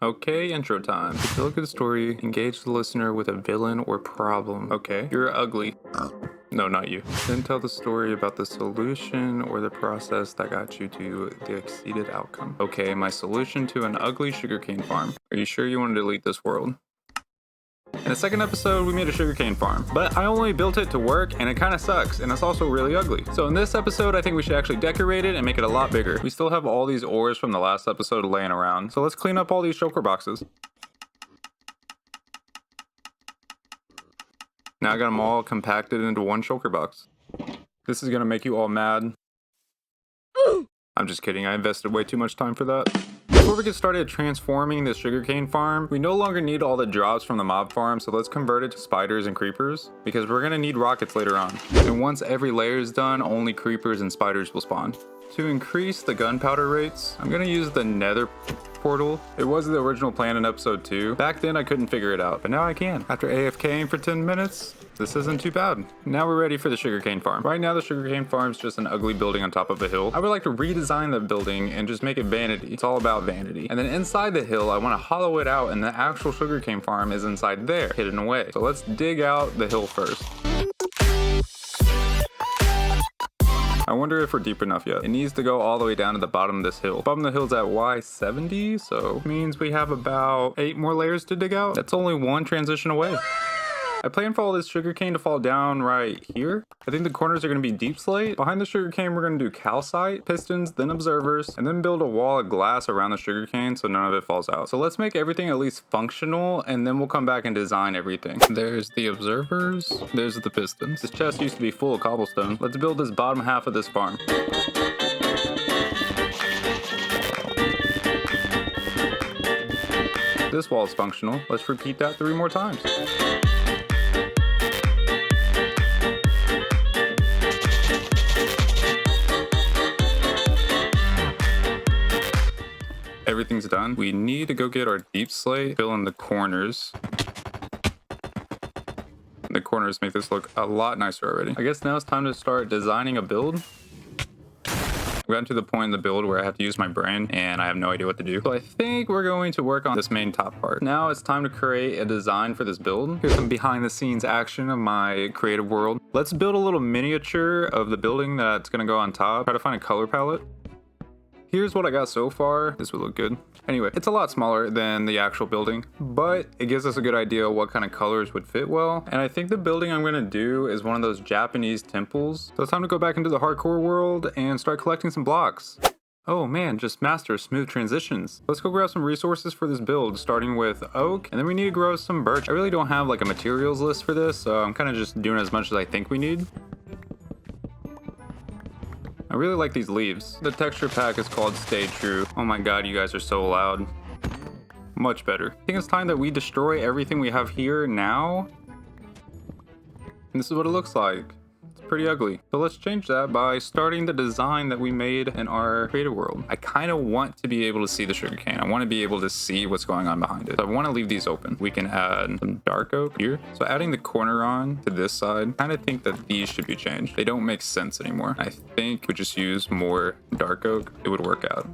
Okay, intro time. To tell a good story, engage the listener with a villain or problem. Okay, you're ugly. No, not you. Then tell the story about the solution or the process that got you to the exceeded outcome. Okay, my solution to an ugly sugarcane farm. Are you sure you want to delete this world? In the second episode, we made a sugarcane farm, but I only built it to work and it kind of sucks, and it's also really ugly. So in this episode, I think we should actually decorate it and make it a lot bigger. We still have all these ores from the last episode laying around, so let's clean up all these shulker boxes. Now I got them all compacted into one shulker box. This is gonna make you all mad. I'm just kidding, I invested way too much time for that. Before we get started transforming this sugarcane farm, we no longer need all the drops from the mob farm, so let's convert it to spiders and creepers, because we're gonna need rockets later on. And once every layer is done, only creepers and spiders will spawn. To increase the gunpowder rates, I'm gonna use the nether portal. It was the original plan in episode 2. Back then I couldn't figure it out, but now I can. After AFKing for 10 minutes, this isn't too bad. Now we're ready for the sugarcane farm. Right now the sugarcane farm is just an ugly building on top of a hill. I would like to redesign the building and just make it vanity. It's all about vanity. And then inside the hill, I want to hollow it out, and the actual sugarcane farm is inside there, hidden away. So let's dig out the hill first. I wonder if we're deep enough yet. It needs to go all the way down to the bottom of this hill. The bottom of the hill's at Y70, so it means we have about 8 more layers to dig out. That's only one transition away. I plan for all this sugarcane to fall down right here. I think the corners are going to be deep slate. Behind the sugarcane, we're going to do calcite, pistons, then observers, and then build a wall of glass around the sugarcane so none of it falls out. So let's make everything at least functional, and then we'll come back and design everything. There's the observers, there's the pistons. This chest used to be full of cobblestone. Let's build this bottom half of this farm. This wall is functional. Let's repeat that 3 more times. Everything's done. We need to go get our deep slate, fill in the corners. The corners make this look a lot nicer already. I guess now it's time to start designing a build. I've gotten to the point in the build where I have to use my brain and I have no idea what to do. So I think we're going to work on this main top part. Now it's time to create a design for this build. Here's some behind the scenes action of my creative world. Let's build a little miniature of the building that's gonna go on top. Try to find a color palette. Here's what I got so far. This would look good. Anyway, it's a lot smaller than the actual building, but it gives us a good idea of what kind of colors would fit well. And I think the building I'm gonna do is one of those Japanese temples. So it's time to go back into the hardcore world and start collecting some blocks. Oh man, just master smooth transitions. Let's go grab some resources for this build, starting with oak, and then we need to grow some birch. I really don't have like a materials list for this, so I'm kind of just doing as much as I think we need. I really like these leaves. The texture pack is called Stay True. Oh my god, you guys are so loud. Much better. I think it's time that we destroy everything we have here now. And this is what it looks like. It's pretty ugly. So let's change that by starting the design that we made in our creative world. I kind of want to be able to see the sugarcane. I want to be able to see what's going on behind it. So I want to leave these open. We can add some dark oak here. So adding the corner on to this side, I kind of think that these should be changed. They don't make sense anymore. I think we just use more dark oak. It would work out.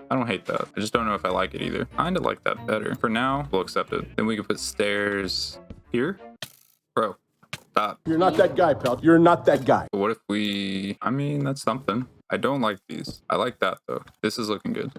I don't hate that. I just don't know if I like it either. Kind of like that better. For now, we'll accept it. Then we can put stairs here. Bro. Stop. You're not that guy, pal. You're not that guy. What if we... I mean, that's something. I don't like these. I like that, though. This is looking good.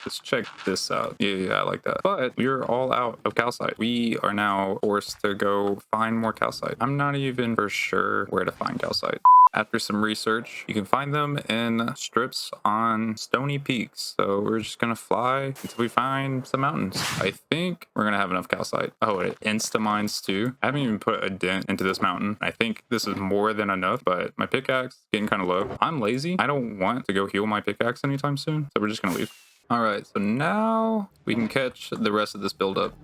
Let's check this out. Yeah, I like that. But we're all out of calcite. We are now forced to go find more calcite. I'm not even for sure where to find calcite. After some research, you can find them in strips on stony peaks. So we're just gonna fly until we find some mountains. I think we're gonna have enough calcite. Oh, it insta-mines too. I haven't even put a dent into this mountain. I think this is more than enough, but my pickaxe is getting kind of low. I'm lazy. I don't want to go heal my pickaxe anytime soon. So we're just gonna leave. All right, so now we can catch the rest of this build up.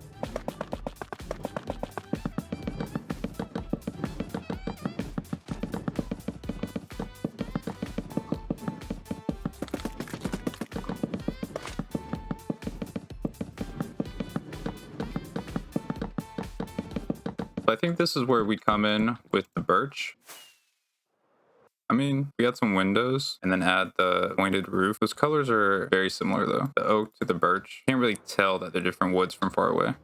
I think this is where we come in with the birch. I mean, we got some windows and then add the pointed roof. Those colors are very similar though. The oak to the birch. Can't really tell that they're different woods from far away.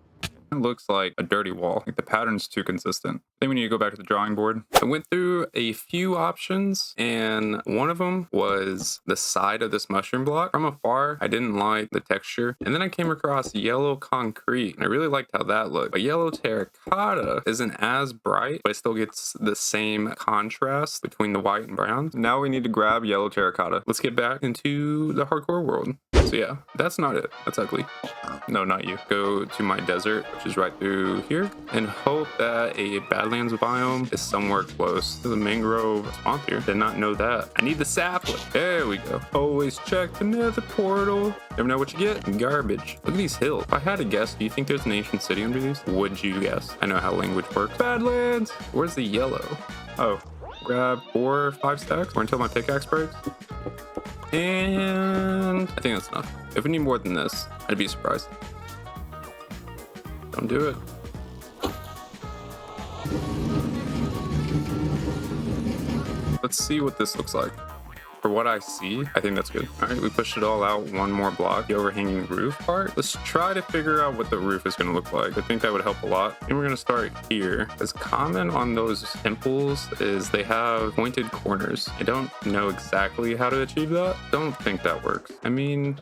It looks like a dirty wall. Like the pattern's too consistent. I think we need to go back to the drawing board. I went through a few options and one of them was the side of this mushroom block. From afar, I didn't like the texture. And then I came across yellow concrete and I really liked how that looked. But yellow terracotta isn't as bright, but it still gets the same contrast between the white and brown. Now we need to grab yellow terracotta. Let's get back into the hardcore world. So yeah, that's not it. That's ugly. No, not you. Go to my desert, which is right through here, and hope that a Badlands biome is somewhere close to the mangrove swamp here. Did not know that. I need the sapling. There we go. Always check the nether portal. Never know what you get. Garbage. Look at these hills. If I had to guess, do you think there's an ancient city under these? Would you guess? I know how language works. Badlands! Where's the yellow? Oh, grab 4 or 5 stacks or until my pickaxe breaks. And I think that's enough. If we need more than this, I'd be surprised. Don't do it. Let's see what this looks like. For what I see, I think that's good. All right, we pushed it all out one more block, the overhanging roof part. Let's try to figure out what the roof is going to look like. I think that would help a lot. And we're going to start here. As common on those temples is they have pointed corners. I don't know exactly how to achieve that. Don't think that works. I mean,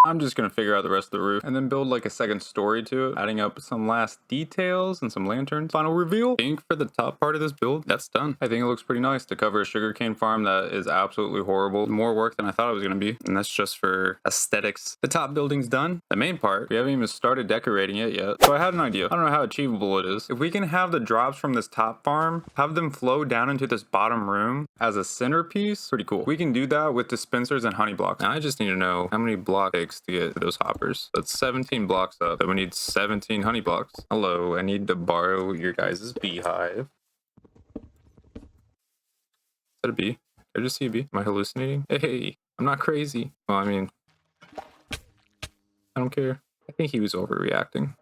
I'm just gonna figure out the rest of the roof and then build like a second story to it, adding up some last details and some lanterns. Final reveal. I think for the top part of this build, that's done. I think it looks pretty nice to cover a sugarcane farm that is absolutely horrible. More work than I thought it was gonna be. And that's just for aesthetics. The top building's done. The main part, we haven't even started decorating it yet. So I had an idea. I don't know how achievable it is. If we can have the drops from this top farm, have them flow down into this bottom room as a centerpiece, pretty cool. We can do that with dispensers and honey blocks. Now I just need to know how many blocks it takes to get those hoppers. That's 17 blocks up. Then we need 17 honey blocks. Hello, I need to borrow your guys' beehive. Is that a bee? Did I just see a bee? Am I hallucinating? Hey, I'm not crazy. Well, I mean, I don't care. I think he was overreacting.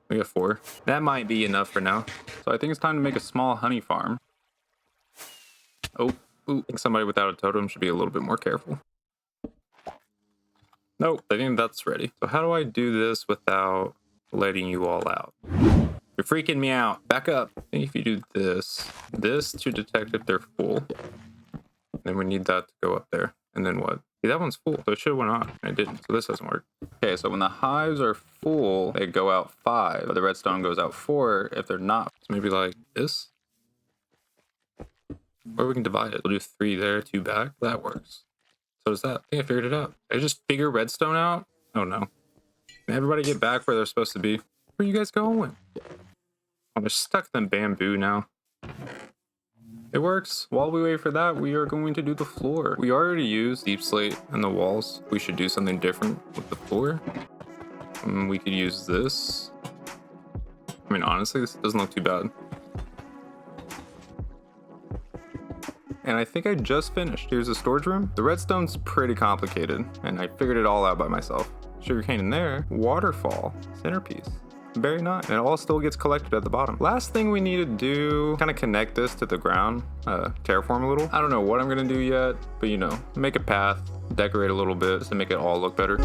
We got 4. That might be enough for now. So I think it's time to make a small honey farm. Oh, ooh, I think somebody without a totem should be a little bit more careful. Nope, I think that's ready. So how do I do this without letting you all out? You're freaking me out. Back up. I think if you do this to detect if they're full, then we need that to go up there. And then what? See, that one's full, so it should have went on, and it didn't. So this doesn't work. Okay, so when the hives are full, they go out 5, but the redstone goes out 4 if they're not. So maybe like this? Or we can divide it. We'll do 3 there, 2 back. That works. So does that. I think I figured it out. Did I just figure redstone out? Oh no. Can everybody get back where they're supposed to be? Where are you guys going? Oh, they're stuck in bamboo now. It works. While we wait for that, we are going to do the floor. We already used deep slate in the walls. We should do something different with the floor. We could use this. I mean, honestly, this doesn't look too bad. And I think I just finished. Here's the storage room. The redstone's pretty complicated, and I figured it all out by myself. Sugarcane in there, waterfall, centerpiece. Very nice. And it all still gets collected at the bottom. Last thing we need to do, kind of connect this to the ground, terraform a little. I don't know what I'm gonna do yet, but you know, make a path, decorate a little bit just to make it all look better.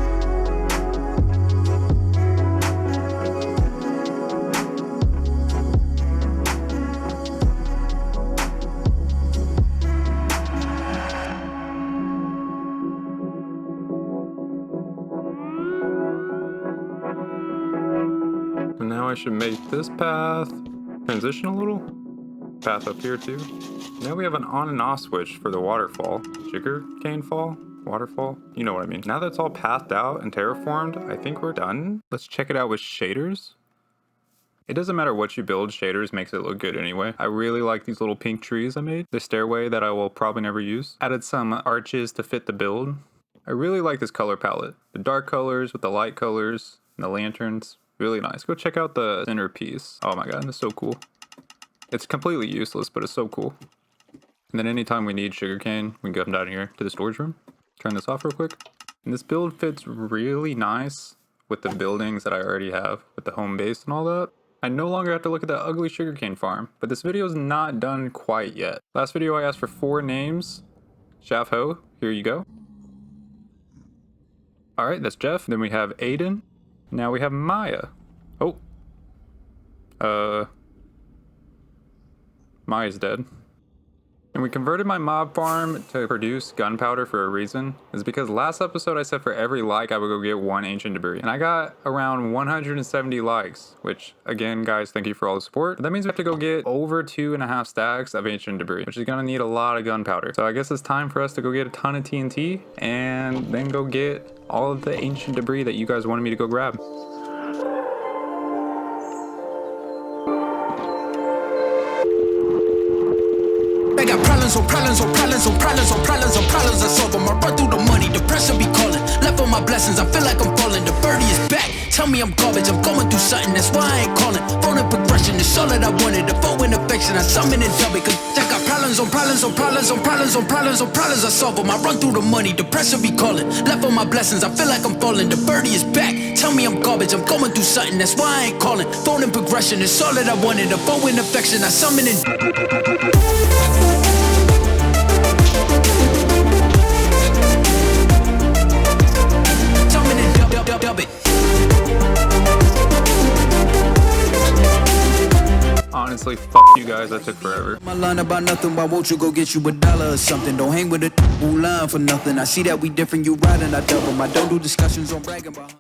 Now I should make this path transition a little. Path up here too. Now we have an on and off switch for the waterfall. Sugarcane fall? Waterfall? You know what I mean. Now that's all pathed out and terraformed, I think we're done. Let's check it out with shaders. It doesn't matter what you build, shaders makes it look good anyway. I really like these little pink trees I made. The stairway that I will probably never use. Added some arches to fit the build. I really like this color palette. The dark colors with the light colors and the lanterns. Really nice. Go check out the centerpiece. Oh my god, it's so cool. It's completely useless, but it's so cool. And then anytime we need sugarcane, we can come down here to the storage room. Turn this off real quick. And this build fits really nice with the buildings that I already have, with the home base and all that. I no longer have to look at that ugly sugarcane farm, but this video is not done quite yet. Last video I asked for 4 names. Shav Ho, here you go. Alright, that's Jeff. Then we have Aiden. Now we have Maya. Oh. Maya's dead. And we converted my mob farm to produce gunpowder for a reason. It's because last episode I said for every like I would go get 1 ancient debris. And I got around 170 likes, which again guys, thank you for all the support. But that means we have to go get over 2.5 stacks of ancient debris, which is gonna need a lot of gunpowder. So I guess it's time for us to go get a ton of TNT and then go get all of the ancient debris that you guys wanted me to go grab. I got problems on problems on problems on problems on problems on problems. I solve them. I run through the money. The pressure be calling. Left on my blessings. I feel like I'm falling. The birdie is back. Tell me I'm garbage. I'm going through something. That's why I ain't calling. Phone and progression is all that I wanted. The phone and affection. I summon and dub it. Cause I got problems on problems on problems on problems on problems on problems. I solve them. I run through the money. The pressure be calling. Left on my blessings. I feel like I'm falling. The birdie is back. Tell me I'm garbage. I'm going through something. That's why I ain't calling. Phone and progression is all that I wanted. The phone and affection. I summon and dub it. Honestly, fuck you guys, that took forever. My line about nothing, why won't you go get you $1 or something? Don't hang with a line for nothing. I see that we different, you riding, I double. I don't do discussions on bragging about